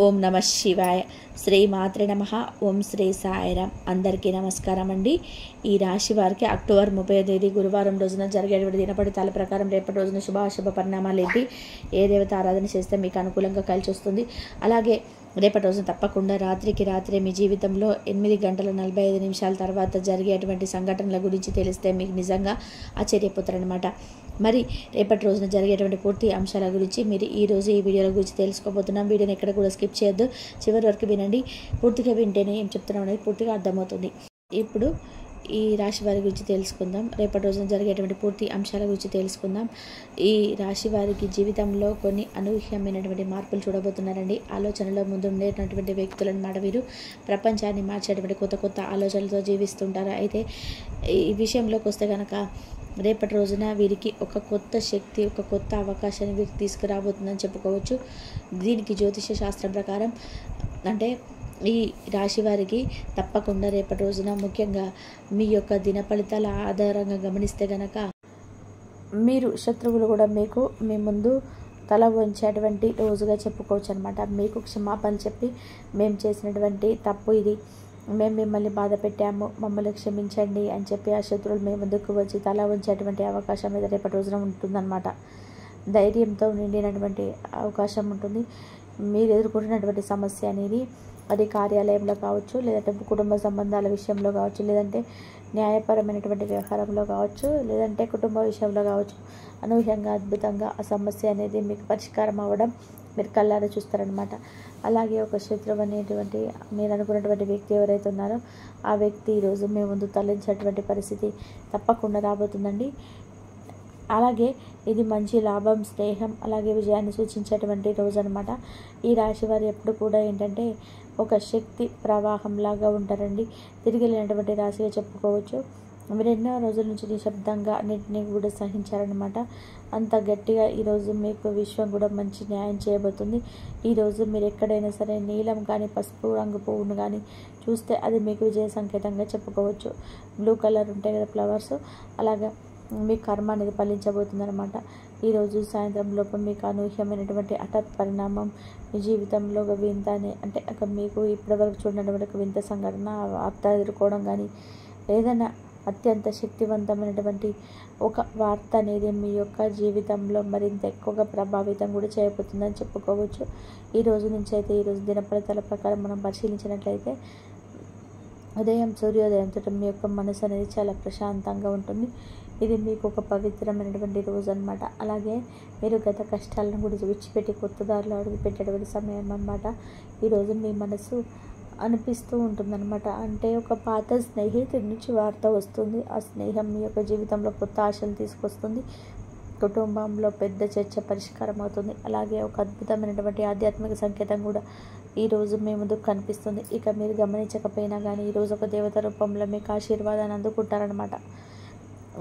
ఓం నమ శివాయ. శ్రీ మాత్రే నమః. ఓం శ్రీ సాయిరామ్. అందరికీ నమస్కారం అండి. ఈ రాశి వారికి అక్టోబర్ 30వ తేదీ గురువారం రోజున జరిగేటువంటి దినపడితాల ప్రకారం రేపటి రోజున శుభాశుభ పరిణామాలు ఏంటి, ఏ దేవత ఆరాధన చేస్తే మీకు అనుకూలంగా కలిసి వస్తుంది, అలాగే రేపటి రోజున తప్పకుండా రాత్రికి రాత్రే మీ జీవితంలో 8 గంటల 45 నిమిషాల తర్వాత జరిగేటువంటి సంఘటనల గురించి తెలిస్తే మీకు నిజంగా ఆశ్చర్యపోతారనమాట. మరి రేపటి రోజున జరిగేటువంటి పూర్తి అంశాల గురించి మీరు ఈరోజు ఈ వీడియోల గురించి తెలుసుకోబోతున్నాం. వీడియోని ఎక్కడ కూడా స్కిప్ చేయొద్దు, చివరి వరకు వినండి. పూర్తిగా వింటేనే ఏం చెప్తున్నాం అనేది పూర్తిగా అర్థమవుతుంది. ఇప్పుడు ఈ రాశి వారి గురించి తెలుసుకుందాం. రేపటి రోజున జరిగేటువంటి పూర్తి అంశాల గురించి తెలుసుకుందాం. ఈ రాశి వారికి జీవితంలో కొన్ని అనూహ్యమైనటువంటి మార్పులు చూడబోతున్నారండి. ఆలోచనలో ముందు ఉండేటటువంటి వ్యక్తులు అన్నమాట. వీరు ప్రపంచాన్ని మార్చేటువంటి కొత్త కొత్త ఆలోచనలతో జీవిస్తుంటారు. అయితే ఈ విషయంలోకి వస్తే కనుక రేపటి రోజున వీరికి ఒక కొత్త శక్తి, ఒక కొత్త అవకాశాన్ని వీరికి తీసుకురాబోతుందని చెప్పుకోవచ్చు. దీనికి జ్యోతిష శాస్త్రం ప్రకారం అంటే ఈ రాశి వారికి తప్పకుండా రేపటి రోజున ముఖ్యంగా మీ యొక్క దిన ఫలితాల ఆధారంగా గమనిస్తే కనుక మీరు శత్రువులు కూడా మీకు మీ ముందు తల వంచేటువంటి రోజుగా చెప్పుకోవచ్చు అనమాట. మీకు క్షమాపణ చెప్పి మేము చేసినటువంటి తప్పు ఇది, మేము మిమ్మల్ని బాధ పెట్టాము, మమ్మల్ని క్షమించండి అని చెప్పి ఆ శత్రువులు మీ ముందుకు వచ్చి తల వంచేటువంటి అవకాశం మీద రేపటి రోజున ఉంటుందన్నమాట. ధైర్యంతో నిండినటువంటి అవకాశం ఉంటుంది. మీరు ఎదుర్కొంటున్నటువంటి సమస్య అనేది అది కార్యాలయంలో కావచ్చు, లేదంటే కుటుంబ సంబంధాల విషయంలో కావచ్చు, లేదంటే న్యాయపరమైనటువంటి వ్యవహారంలో కావచ్చు, లేదంటే కుటుంబ విషయంలో కావచ్చు, అనూహ్యంగా అద్భుతంగా ఆ సమస్య అనేది మీకు పరిష్కారం అవ్వడం మీరు కళ్ళారా చూస్తారనమాట. అలాగే ఒక శత్రువు అనేటువంటి మీరు అనుకున్నటువంటి వ్యక్తి ఎవరైతే ఉన్నారో ఆ వ్యక్తి ఈరోజు మీ ముందు తలెంచేటువంటి పరిస్థితి తప్పకుండా రాబోతుందండి. అలాగే ఇది మంచి లాభం, స్నేహం, అలాగే విజయాన్ని సూచించేటువంటి రోజు అనమాట. ఈ రాశి వారు ఎప్పుడు కూడా ఏంటంటే ఒక శక్తి ప్రవాహంలాగా ఉంటారండి. తిరిగి వెళ్ళినటువంటి రాశిగా చెప్పుకోవచ్చు. మీరు ఎన్నో రోజుల నుంచి నిశ్శబ్దంగా అన్నింటినీ కూడా సహించారనమాట. అంత గట్టిగా ఈరోజు మీకు విశ్వం కూడా మంచి న్యాయం చేయబోతుంది. ఈరోజు మీరు ఎక్కడైనా సరే నీలం కానీ పసుపు రంగు పువ్వును కానీ చూస్తే అది మీకు విజయ సంకేతంగా చెప్పుకోవచ్చు. బ్లూ కలర్ ఉంటాయి కదా ఫ్లవర్స్, అలాగా మీ కర్మ అనేది ఫలించబోతుంది అనమాట. ఈరోజు సాయంత్రం లోపు మీకు అనూహ్యమైనటువంటి హఠాత్ పరిణామం మీ జీవితంలో ఒక వింత అంటే మీకు ఇప్పటివరకు చూడనటువంటి ఒక వింత సంఘటన వార్త ఎదుర్కోవడం కానీ, ఏదైనా అత్యంత శక్తివంతమైనటువంటి ఒక వార్త అనేది మీ యొక్క జీవితంలో మరింత ఎక్కువగా ప్రభావితం కూడా చేయబోతుందని చెప్పుకోవచ్చు. ఈ రోజు నుంచి అయితే ఈరోజు దినఫలితాల ప్రకారం మనం పరిశీలించినట్లయితే ఉదయం సూర్యోదయంతో మీ యొక్క మనసు అనేది చాలా ప్రశాంతంగా ఉంటుంది. ఇది మీకు ఒక పవిత్రమైనటువంటి రోజు అనమాట. అలాగే మీరు గత కష్టాలను కూడా విడిచిపెట్టి కొత్త దారిలో అడుగుపెట్టేటువంటి సమయం అన్నమాట. ఈరోజు మీ మనసు అనిపిస్తూ ఉంటుందన్నమాట. అంటే ఒక పాత స్నేహితుడి నుంచి వార్త వస్తుంది. ఆ స్నేహం మీ యొక్క జీవితంలో కొత్త ఆశలు తీసుకొస్తుంది. కుటుంబంలో పెద్ద చర్చ పరిష్కారం అవుతుంది. అలాగే ఒక అద్భుతమైనటువంటి ఆధ్యాత్మిక సంకేతం కూడా ఈరోజు మీ ముందుకు కనిపిస్తుంది. ఇక మీరు గమనించకపోయినా కానీ ఈరోజు ఒక దేవత రూపంలో మీకు ఆశీర్వాదాన్ని అందుకుంటారనమాట.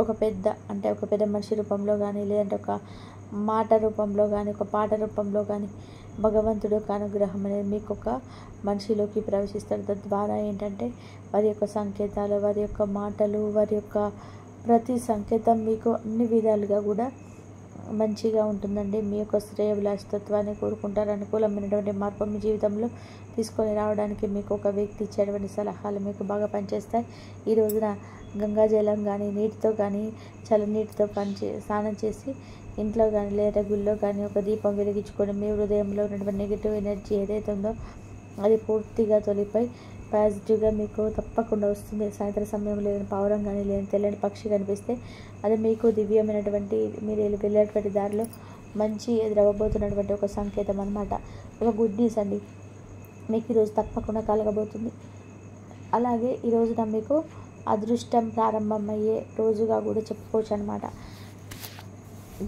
ఒక పెద్ద మనిషి రూపంలో కానీ, లేదంటే ఒక మాట రూపంలో కానీ, ఒక పాట రూపంలో కానీ భగవంతుడు యొక్క అనుగ్రహం అనేది మీకు ఒక మనిషిలోకి ప్రవేశిస్తారు. తద్వారా ఏంటంటే వారి యొక్క సంకేతాలు, వారి యొక్క మాటలు, వారి యొక్క ప్రతి సంకేతం మీకు అన్ని విధాలుగా కూడా మంచిగా ఉంటుందండి. మీ యొక్క శ్రేయభిలాషిత్వాన్ని కోరుకుంటారు. అనుకూలమైనటువంటి మార్పు మీ జీవితంలో తీసుకొని రావడానికి మీకు ఒక వ్యక్తి ఇచ్చేటువంటి సలహాలు మీకు బాగా పనిచేస్తాయి. ఈ రోజున గంగాజలం కానీ, నీటితో కానీ, చల్లనీటితో స్నానం చేసి ఇంట్లో కానీ లేదా గుళ్ళో కానీ ఒక దీపం వెలిగించుకొని మీ హృదయంలో ఉన్నటువంటి నెగిటివ్ ఎనర్జీ ఏదైతే ఉందో అది పూర్తిగా తొలిపోయి పాజిటివ్గా మీకు తప్పకుండా వస్తుంది. సాయంత్రం సమయంలో లేని పావురం కానీ, లేని తెల్లని పక్షి కనిపిస్తే అది మీకు దివ్యమైనటువంటి మీరు వెళ్ళేటువంటి దారిలో మంచి ఎదురవ్వబోతున్నటువంటి ఒక సంకేతం అనమాట. ఒక గుడ్ న్యూస్ అండి మీకు ఈరోజు తప్పకుండా కలగబోతుంది. అలాగే ఈ రోజున మీకు అదృష్టం ప్రారంభమయ్యే రోజుగా కూడా చెప్పుకోవచ్చు అనమాట.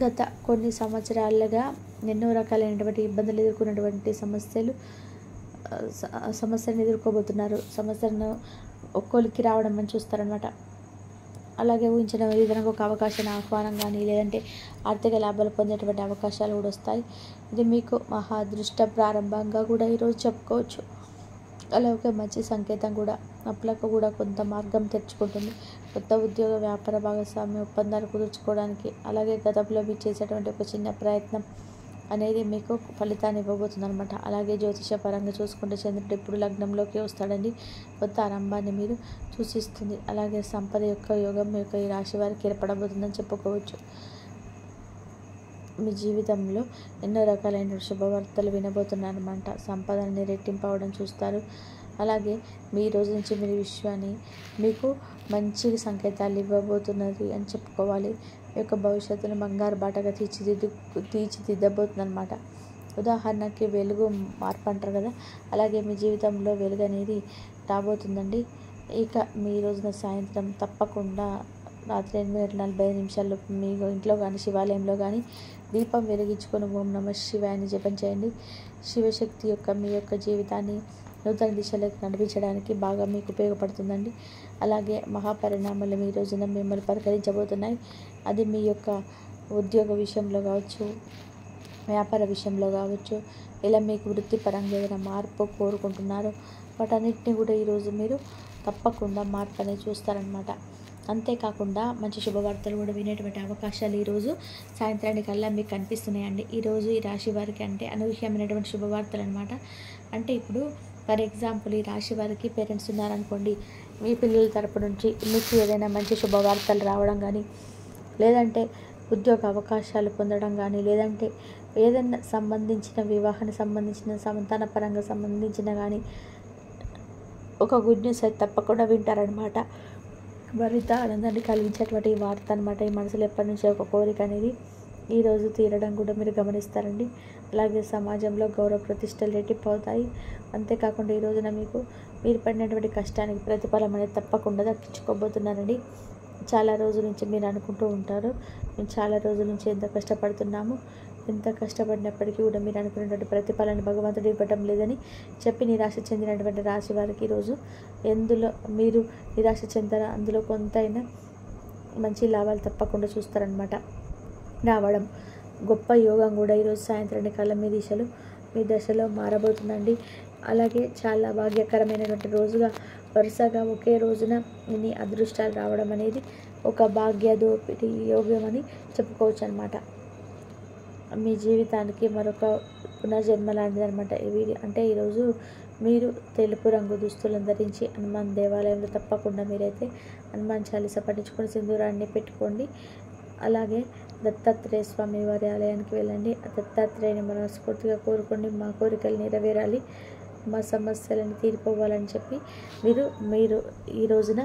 గత కొన్ని సంవత్సరాలుగా ఎన్నో రకాలైనటువంటి ఇబ్బందులు ఎదుర్కొన్నటువంటి సమస్యను ఎదుర్కోబోతున్నారు. సమస్యలను ఒక్కొలికి రావడం అని చూస్తారనమాట. అలాగే ఊహించిన విధంగా ఒక అవకాశాన్ని ఆహ్వానం కానీ, లేదంటే ఆర్థిక లాభాలు పొందేటువంటి అవకాశాలు కూడా వస్తాయి. ఇది మీకు మహా అదృష్ట ప్రారంభంగా కూడా ఈరోజు చెప్పుకోవచ్చు. అలాగే మంచి సంకేతం కూడా అప్పులకు కూడా కొంత మార్గం తెరుచుకుంటుంది. కొత్త ఉద్యోగ వ్యాపార భాగస్వామ్య ఒప్పందాలు కుదుర్చుకోవడానికి, అలాగే గతంలో మీరు చేసేటువంటి ఒక చిన్న ప్రయత్నం అనేది మీకు ఫలితాన్ని ఇవ్వబోతుంది అనమాట. అలాగే జ్యోతిష పరంగా చూసుకుంటే చంద్రుడు ఇప్పుడు లగ్నంలోకి వస్తాడండి. కొత్త ఆరంభాన్ని మీరు సూచిస్తుంది. అలాగే సంపద యొక్క యోగం మీ యొక్క ఈ రాశి వారికి ఏర్పడబోతుందని చెప్పుకోవచ్చు. మీ జీవితంలో ఎన్నో రకాలైన శుభవార్తలు వినబోతున్నారన్నమాట. సంపదని రెట్టింపు అవడం చూస్తారు. అలాగే మీ రోజు నుంచి మీరు విశ్వాన్ని మీకు మంచి సంకేతాలు ఇవ్వబోతున్నది అని చెప్పుకోవాలి. మీ యొక్క భవిష్యత్తును బంగారు బాటగా తీర్చిదిద్దబోతుంది అనమాట. ఉదాహరణకి వెలుగు మార్పు అంటారు కదా, అలాగే మీ జీవితంలో వెలుగు అనేది రాబోతుందండి. ఇక మీ రోజున సాయంత్రం తప్పకుండా రాత్రి 8:45 మీ ఇంట్లో కానీ శివాలయంలో కానీ దీపం వెలిగించుకొని ఓం నమః శివాయని జపం చేయండి. శివశక్తి యొక్క మీ యొక్క జీవితాన్ని నూతన దిశలోకి నడిపించడానికి బాగా మీకు ఉపయోగపడుతుందండి. అలాగే మహాపరిణామాలు మీ రోజున మిమ్మల్ని పలకరించబోతున్నాయి. అది మీ యొక్క ఉద్యోగ విషయంలో కావచ్చు, వ్యాపార విషయంలో కావచ్చు, ఇలా మీకు వృత్తిపరంగా ఏదైనా మార్పు కోరుకుంటున్నారో వాటన్నిటిని కూడా ఈరోజు మీరు తప్పకుండా మార్పు అనేది చూస్తారనమాట. అంతేకాకుండా మంచి శుభవార్తలు కూడా వినేటువంటి అవకాశాలు ఈరోజు సాయంత్రానికల్లా మీకు కనిపిస్తున్నాయండి. ఈరోజు ఈ రాశి వారికి అంటే అనూహ్యమైనటువంటి శుభవార్తలు అనమాట. అంటే ఇప్పుడు ఫర్ ఎగ్జాంపుల్ ఈ రాశి వారికి పేరెంట్స్ ఉన్నారనుకోండి, మీ పిల్లల తరపు నుంచి మీకు ఏదైనా మంచి శుభవార్తలు రావడం కానీ, లేదంటే ఉద్యోగ అవకాశాలు పొందడం కానీ, లేదంటే ఏదైనా సంబంధించిన వివాహానికి సంబంధించిన సంతాన పరంగా సంబంధించిన కానీ ఒక గుడ్ న్యూస్ అయితే తప్పకుండా వింటారనమాట. మరింత ఆనందాన్ని కలిగించేటువంటి వార్త అనమాట. ఈ మనసులో ఎప్పటి నుంచో ఒక కోరిక అనేది ఈరోజు తీరడం కూడా మీరు గమనిస్తారండి. అలాగే సమాజంలో గౌరవ ప్రతిష్టలు రెట్టింపు అవుతాయి. అంతేకాకుండా ఈ రోజున మీరు పడినటువంటి కష్టానికి ప్రతిఫలం అనేది తప్పకుండా దక్కించుకోబోతున్నారండి. చాలా రోజుల నుంచి మీరు అనుకుంటూ ఉంటారు, మేము చాలా రోజుల నుంచి ఎంత కష్టపడుతున్నాము, ఎంత కష్టపడినప్పటికీ కూడా మీరు అనుకున్నటువంటి ప్రతిఫలాన్ని భగవంతుడు ఇవ్వటం లేదని చెప్పి నిరాశ చెందినటువంటి రాశి వారికి ఈరోజు ఎందులో మీరు నిరాశ చెందారో అందులో కొంతైనా మంచి లాభాలు తప్పకుండా చూస్తారనమాట. రావడం గొప్ప యోగం కూడా ఈరోజు సాయంత్రానికల్లా మీ దశలో మారబోతుందండి. అలాగే చాలా భాగ్యకరమైనటువంటి రోజుగా వరుసగా ఒకే రోజున ఇన్ని అదృష్టాలు రావడం అనేది ఒక భాగ్యదోపిడి యోగం అని చెప్పుకోవచ్చు అనమాట. మీ జీవితానికి మరొక పునర్జన్మ లాంటిది అనమాట. అంటే ఈరోజు మీరు తెలుపు రంగు దుస్తులను ధరించి హనుమాన్ దేవాలయంలో తప్పకుండా మీరైతే హనుమాన్ చాలీస పఠించుకొని సింధూరాన్ని పెట్టుకోండి. అలాగే దత్తాత్రేయ స్వామి వారి ఆలయానికి వెళ్ళండి. దత్తాత్రేయుని మనస్ఫూర్తిగా కోరుకోండి, మా కోరికలు నెరవేరాలి, మా సమస్యలను తీరిపోవాలని చెప్పి మీరు ఈ రోజున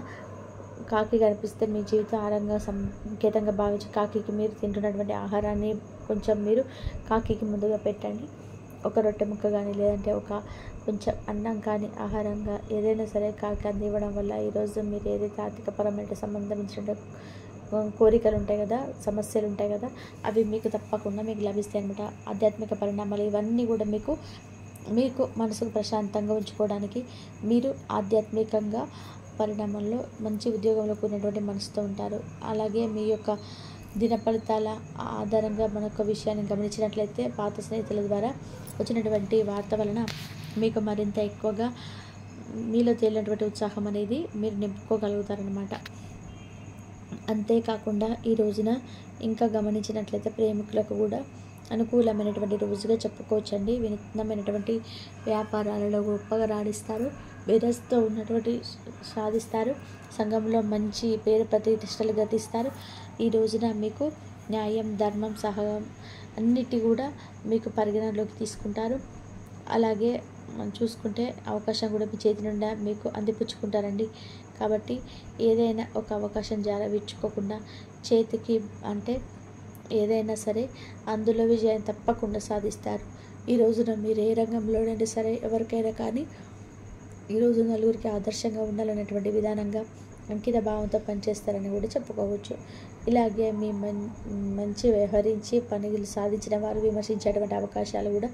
కాకి కనిపిస్తే మీ జీవితం ఆహారంగా సంకేతంగా భావించి కాకికి మీరు తింటున్నటువంటి ఆహారాన్ని కొంచెం మీరు కాకికి ముందుగా పెట్టండి. ఒక రొట్టె ముక్క కానీ, లేదంటే కొంచెం అన్నం కానీ ఆహారంగా ఏదైనా సరే కాకి అందివ్వడం వల్ల ఈరోజు మీరు ఏదైతే ఆర్థికపరమైన సంబంధించిన కోరికలు ఉంటాయి కదా, సమస్యలు ఉంటాయి కదా, అవి మీకు తప్పకుండా మీకు లభిస్తాయి అన్నమాట. ఆధ్యాత్మిక పరిణామాలు ఇవన్నీ కూడా మీకు మనసుకు ప్రశాంతంగా ఉంచుకోవడానికి మీరు ఆధ్యాత్మికంగా పరిణామంలో మంచి ఉద్యోగంలో కూడినటువంటి మనసుతో ఉంటారు. అలాగే మీ యొక్క దిన ఫలితాల ఆధారంగా మనొక విషయాన్ని గమనించినట్లయితే పాత స్నేహితుల ద్వారా వచ్చినటువంటి వార్త వలన మీకు మరింత ఎక్కువగా మీలో తేలినటువంటి ఉత్సాహం అనేది మీరు నింపుకోగలుగుతారనమాట. అంతేకాకుండా ఈ రోజున ఇంకా గమనించినట్లయితే ప్రేమికులకు కూడా అనుకూలమైనటువంటి రోజుగా చెప్పుకోవచ్చండి. వినూత్నమైనటువంటి వ్యాపారాలలో గొప్పగా రాణిస్తారు, బిజినెస్తో ఉన్నటువంటి సాధిస్తారు, సంఘంలో మంచి పేరు ప్రతిష్టలు గతిస్తారు. ఈ రోజున మీకు న్యాయం, ధర్మం, సహనం అన్నిటి కూడా మీకు పరిగణనలోకి తీసుకుంటారు. అలాగే మనం చూసుకుంటే అవకాశం కూడా మీ చేతి నుండి మీకు అందిపుచ్చుకుంటారండి. కాబట్టి ఏదైనా ఒక అవకాశం జారవిడ్చుకోకుండా చేతికి అంటే ఏదైనా సరే అందులో విజయం తప్పకుండా సాధిస్తారు. ఈ రోజున మీరు ఏ రంగంలోనైనా సరే ఎవరికైనా కానీ ఈరోజు నలుగురికి ఆదర్శంగా ఉండాలనేటువంటి విధానంగా అంకిత భావంతో పనిచేస్తారని కూడా చెప్పుకోవచ్చు. ఇలాగే మీ మంచి వ్యవహరించి పనులు సాధించిన వారు విమర్శించేటువంటి అవకాశాలు కూడా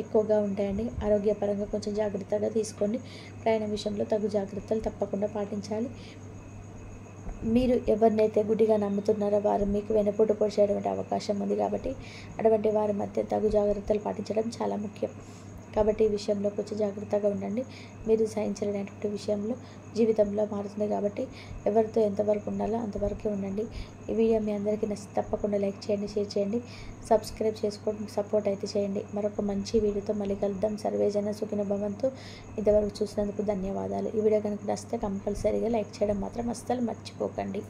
ఎక్కువగా ఉంటాయండి. ఆరోగ్యపరంగా కొంచెం జాగ్రత్తగా తీసుకోండి. ప్రయాణ విషయంలో తగు జాగ్రత్తలు తప్పకుండా పాటించాలి. మీరు ఎవరినైతే గుడ్డిగా నమ్ముతున్నారో వారు మీకు వెనుపోటు పొడిచేటువంటి అవకాశం ఉంది. కాబట్టి అటువంటి వారి మధ్య తగు జాగ్రత్తలు పాటించడం చాలా ముఖ్యం. కాబట్టి ఈ విషయంలో కొంచెం జాగ్రత్తగా ఉండండి. మీరు సహించలేనటువంటి విషయంలో జీవితంలో మారుతుంది కాబట్టి ఎవరితో ఎంతవరకు ఉండాలో అంతవరకే ఉండండి. ఈ వీడియో మీ అందరికీ నచ్చితే తప్పకుండా లైక్ చేయండి, షేర్ చేయండి, సబ్స్క్రైబ్ చేసుకోండి, సపోర్ట్ అయితే చేయండి. మరొక మంచి వీడియోతో మళ్ళీ కలుద్దాం. సర్వేజన సుఖినో భవంతు. ఇంతవరకు చూసినందుకు ధన్యవాదాలు. ఈ వీడియో కనుక నచ్చితే కంపల్సరీగా లైక్ చేయడం మాత్రం అస్సలు మర్చిపోకండి.